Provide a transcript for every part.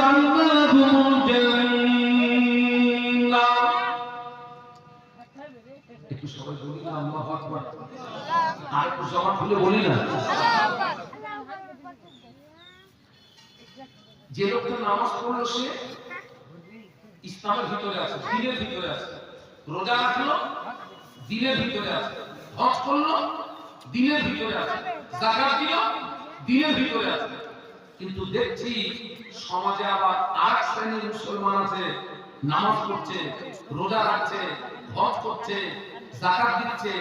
বিআন্না লাহুমুল জান্নাহ। একটু সবাই বলি না আল্লাহু আকবার। আর একটু জবান খুলে বলি না। যে লোকটা নামাজ পড়লো সে ইসলামের ভিতরে আছে, দ্বীনের ভিতরে আছে। রোজা রাখলো, দ্বীনের ভিতরে আছে। হজ করলো, দ্বীনের ভিতরে আছে। যাকাত দিল, দ্বীনের ভিতরে আছে। কিন্তু দেখছি সমাজে আবার আরেক শ্রেণীর মুসলমান আছে, নামাজ পড়ছে, রোজা রাখছে, হজ করছে, যাকাত দিচ্ছে,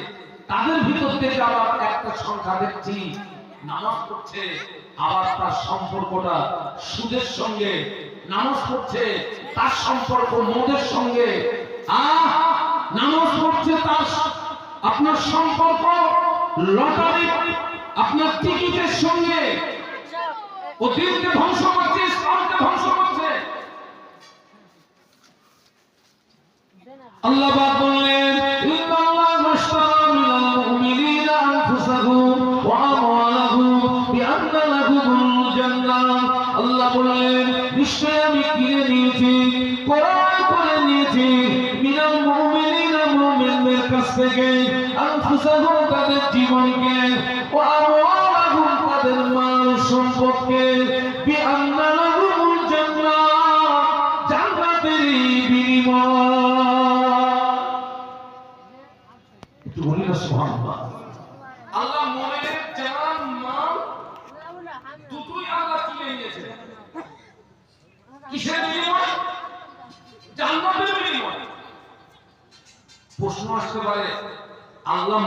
তাদের ভিতর থেকে আবার একটা সংখ্যা দেখছি নামাজ পড়ছে, আবার তার সম্পর্কটা সুদের সঙ্গে, নামাজ পড়ছে তার সম্পর্ক মদের সঙ্গে, নামাজ পড়ছে তার আপনার সম্পর্ক লটারি আপনার টিকিটের সঙ্গে। ও দিনকে ধ্বংস করছে, ইসলামকে ধ্বংস করছে। আল্লাহ পাক বললেন ইন্নাল্লাহা আশতারা মিনাল মুমিনিনা আনফুসাহুম ওয়া আমওয়ালাহুম বিআন্না লাহুমুল জান্নাহ। আল্লাহ বললেন নিশ্চয় আমি কিনে নিয়েছি, ক্রয় করে নিয়েছি মিনাল মুমিনিনা মুমিনদের কাছ থেকে, আনফুসাহুম তাদের জীবনকে, ওয়া আমওয়ালাহুম তাদের মাল সম্পদকে, বিআন্না লাহুমুল জান্নাহ জান্নাতের বিনিময়। আল্লাহ মুমিনের জান মাল দুটোই আল্লাহ কিনে নিয়েছে। কিসের বিনিময়? জান্নাতের বিনিময়। প্রশ্ন আসতে পারে আল্লাহ